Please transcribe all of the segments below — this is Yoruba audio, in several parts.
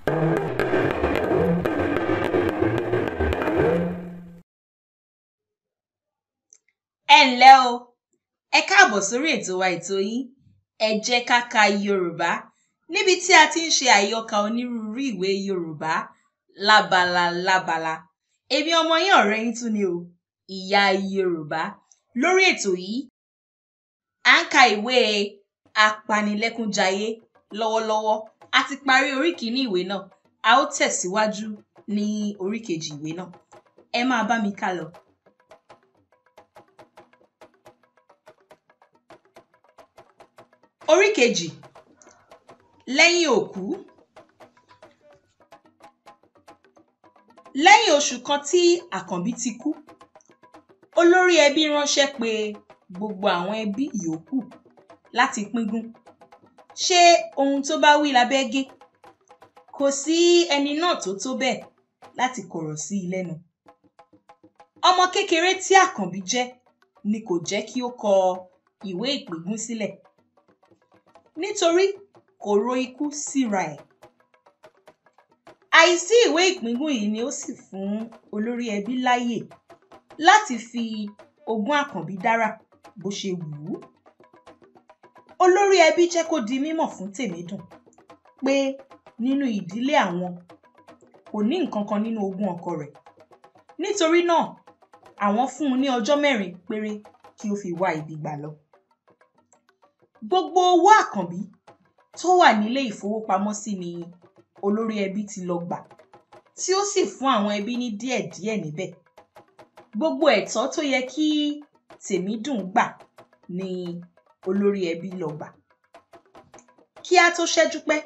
Ẹ ǹlẹ́ o, ẹ káàbọ̀ sórí ètò wa ètò yín Ẹ jẹ́ ká ka Yorùbá níbi tí a ti ń ṣe àyọkà onírúurú ìwé Yorùbá lábala. Èmi ọmọ yín ọ̀rẹ́ yín tún ni o, Ìyá Yorùbá. Lórí ètò yìí, à ń ka ìwé Apanilẹ́kúnjayé lọ́wọ́lọ́wọ́. A ti parí orí kìíní ìwé náà, a ó tẹ̀síwájú ní orí kejì ìwé náà. Ẹ máa bá mi ká lọ. Orí kejì, lẹ́yìn òkú. Lẹ́yìn oṣù kan tí Àkànbí ti kú, olórí ẹbí ránṣẹ́ pé gbogbo àwọn ẹbí yòókù láti píngún. Ṣé ohun tó bá wí labẹ́ gé? Kò sí ẹni náà tó tó bẹ́ẹ̀ láti kọ̀rọ̀ sí i lẹ́nu. Ọmọ kékeré tí Àkànbí jẹ́ ni kò jẹ́ kí ó kọ ìwé ìpíngún sílẹ̀, nítorí kò ro ikú síra ẹ̀. Àìsí ìwé ìpíngún yìí ni ó sì fún olórí ẹbí láyè láti fi ogún Àkànbí dárà bó ṣe wù ú. Olórí ẹbí jẹ́ kó di mímọ̀ fún Tèmídùn pé nínú ìdílé àwọn kò ní nǹkan kan nínú ogún ọkọ rẹ̀. Nítorí náà, àwọn fún un ní ọjọ́ 4 péré kí ó fi wá ibi gbà lọ. Gbogbo owó Àkànbí tó wà nílé ìfowópamọ́sí ni olórí ẹbí ti lọ gbà, tí ó sì fún àwọn ẹbí ní díẹ̀díẹ̀ níbẹ̀. Gbogbo ẹ̀tọ́ tó yẹ kí Tèmídùn gbà ni olórí ẹbí lọ gbà. Kí á tó ṣẹ́jú pẹ́,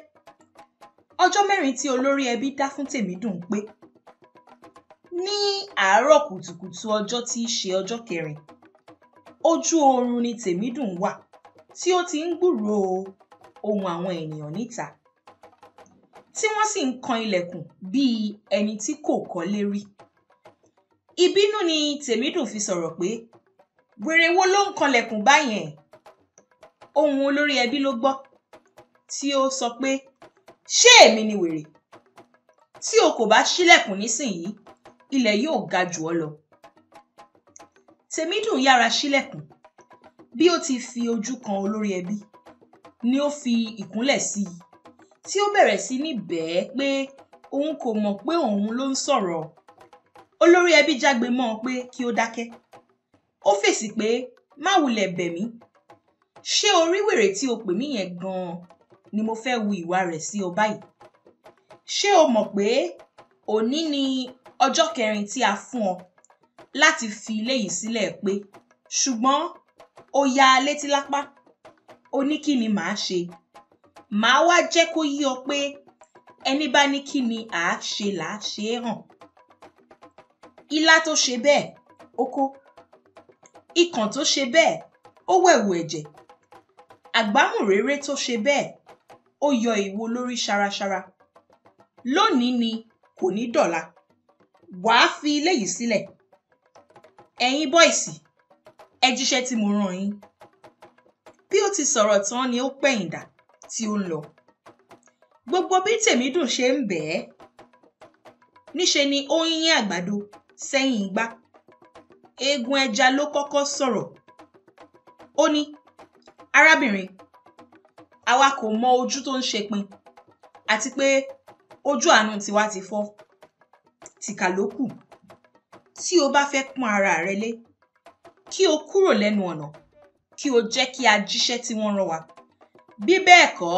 ọjọ́ 4 tí olórí ẹbí dá fún Tèmídùn pé. Ní àárọ̀ kùtùkùtù ọjọ́ tí í ṣe ọjọ́ 4, ojú oorun ni Tèmídùn wà tí ó ti ń gbúròó ohùn àwọn ènìyàn níta, tí wọ́n sì ń kan ilẹ̀kùn bíi ẹni tí kò kọ́lé rí. Ìbínú ni Tèmídùn fi sọ̀rọ̀ pé, "Wèrè wo ló ń kanlẹ̀kùn báyẹn?" Ohùn olórí ẹbí ló gbọ́, tí ó sọ pé, "Ṣé èmi ni wèrè? Tí o kò bá ṣílẹ̀kùn nísìnyí, ilẹ̀ yóò ga jù ọ́ lọ." Tèmídùn yára ṣílẹ̀kùn. Bí ó ti fi ojú kan olórí ẹbí, ni ó fi ìkúnlẹ̀ sí i, tí ó bẹ̀rẹ̀ sí ní bẹ̀ẹ́ pé òun kò mọ̀ pé òun ló ń sọ̀rọ̀. Olórí ẹbí jágbe mọ́ ọ pé kí ó dákẹ́. Ó fèsì pé, "Má wulẹ̀ bẹ̀ mí. Ṣé orí wèrè tí o pè mí yẹn gan-an ni mo fẹ́ wu ìwà rẹ̀ sí ọ báyìí? Ṣé o mọ̀ pé òní ni ọjọ́ 4 tí a fún ọ láti fi ilé yìí sílẹ̀ pé, ṣùgbọ́n ó ya létí lápá? Ó ní kí ni màá ṣe? Màá wá jẹ́ kó yé ọ pé ẹni bá ní kí ni àá ṣe làá ṣe é hàn. Ilá tó ṣe bẹ́ẹ̀, ó kó. Ikàn tó ṣe bẹ́ẹ̀, ó wẹ̀wù ẹ̀jẹ̀. Àgbámùréré tó ṣe bẹ́ẹ̀, ó yọ ìwo lórí ṣaraṣara. Lónìí ni kò ní dọ̀la. Wàá fi ilé yìí sílẹ̀. Ẹ̀yin bọ́ìsì, ẹ jíṣẹ́ tí mo rán yín." Bí ó ti sọ̀rọ̀ tán ni ó pẹ̀yìndà tí ó ń lọ. Gbogbo bí Tèmídùn ṣe ń bẹ̀ ẹ́, níṣe ni ó ń yín àgbàdo sẹ́yìn igbá. Eegun ẹja ló kọ́kọ́ sọ̀rọ̀. Ó ní, "Arábìnrin, àwa kò mọ ojú tó ń ṣepin, àti pé ojú àánú tiwa ti fọ́. Tìkà ló kù. Tí o bá fẹ́ pọ́n ara rẹ lé, kí o kúrò lẹ́nu ọ̀nà, kí o jẹ́ kí a jíṣẹ́ tí wọ́n rán wa. Bí bẹ́ẹ̀ kọ́,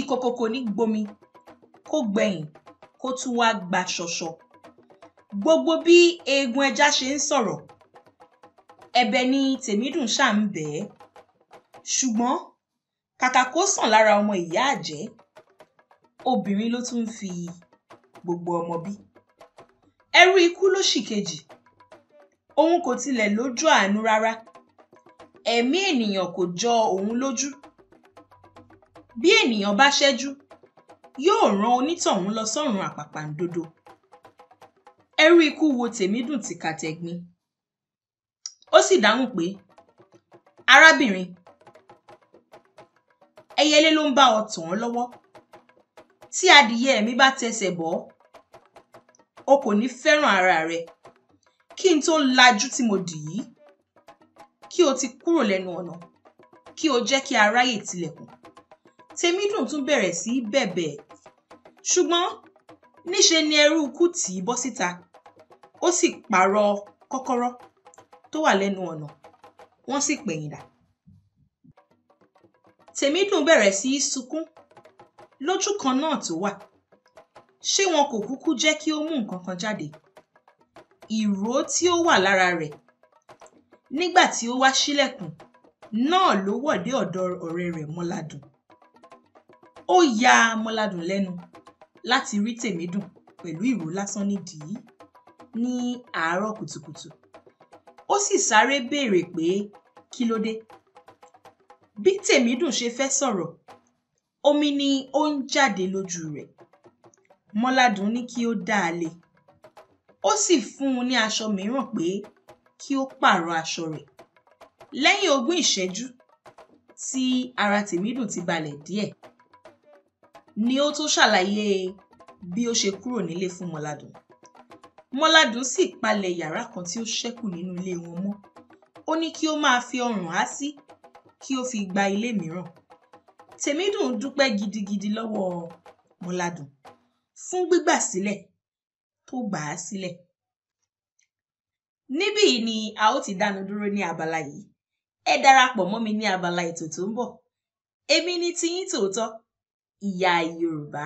ìkòkò kò ní gbomi, kó gbẹ̀yìn, kó tún wá gba ṣọṣọ." Gbogbo bí eegun ẹja ṣe ń sọ̀rọ̀, ẹ̀bẹ̀ ni Tèmídùn ṣáà ń bẹ̀ ẹ́. Ṣùgbọ́n kàkà kó sàn lára ọmọ ìyá àjẹ́, obìnrin ló tún fi gbogbo ọmọ bí. Ẹrú ikú ló ṣìkejì. Òun kò tilẹ̀ lójú àánú rárá. Ẹ̀mí ènìyàn kò jọ òun lójú. Bí ènìyàn bá ṣẹ́jú, yóò rán onítọ̀hún lọ sọ́run àpàpàǹdodo. Ẹrú ikú wo Tèmídùn tìkàtẹ̀gbin. Ó sì dáhùn pé, "Arábìnrin, ẹyẹlé ló ń bá ọ tàn án lọ́wọ́. tí adìyẹ mi bá tẹsẹ̀ bọ́, o kò ní fẹ́ràn ara rẹ. Kí n tó lajú tí mo dì yìí, kí o ti kúrò lẹ́nu ọ̀nà, kí o jẹ́ kí a ráyè tilẹ̀kùn. Tèmídùn tún bẹ̀rẹ̀ sí bẹ̀bẹ̀, ṣùgbọ́n níṣe ni ẹrú ikú tì í bọ́ síta. Ó sì pààrọ̀ kọ́kọ́rọ́ tó wà lẹ́nu ọ̀nà, wọ́n sì pẹ̀yìndà. Tèmídùn bẹ̀rẹ̀ sí sunkún lójú kan náà tó wà. Ṣé wọn kò kúkú jẹ́ kí ó mú nǹkan kan jáde? Ìró tí ó wà lára rẹ̀ nígbà tí ó wá ṣílẹ̀kùn náà ló wọ̀ dé ọ̀dọ̀ ọ̀rẹ́ rẹ̀ Mọ́ládùn. Ó ya Mọ́ládùn lẹ́nu láti rí Tèmídùn pẹ̀lú ìró lásán nídìí ní àárọ̀ kùtùkùtù. Ó sì sáré béèrè pé kí ló dé. Bí Tèmídùn ṣe fẹ́ sọ̀rọ̀, omi ni ó ń jáde lójú rẹ̀. Mọ́ládùn ní kí ó dá a lé. Ó sì fún un ní aṣọ mìíràn pé kí ó pààrọ̀ aṣọ rẹ̀. Lẹ́yìn 20 ìṣẹ́jú tí ara Tèmídùn ti balẹ̀ díẹ̀, ni ó tó ṣàlàyé bí ó ṣe kúrò nílé fún Mọ́ládùn. Mọ́ládùn sì palẹ̀ yàrá kan tí ó ṣẹ́kù nínú ilé wọn mọ́. Ó ní kí ó máa fi ọrùn há sí kí ó fi gba ilé mìíràn. Tèmídùn dúpẹ́ gidigidi lọ́wọ́ Mọ́ládùn fún gbígbà sílẹ̀ tó gbà á sílẹ̀. Níbí ni a ó ti dánu dúró ní abala yìí. Ẹ darapọ̀ mọ́ mi ní abala ètò tó ń bọ̀. Èmi ni tiyín tòótọ́, Ìyá Yorùbá.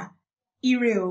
Ire o.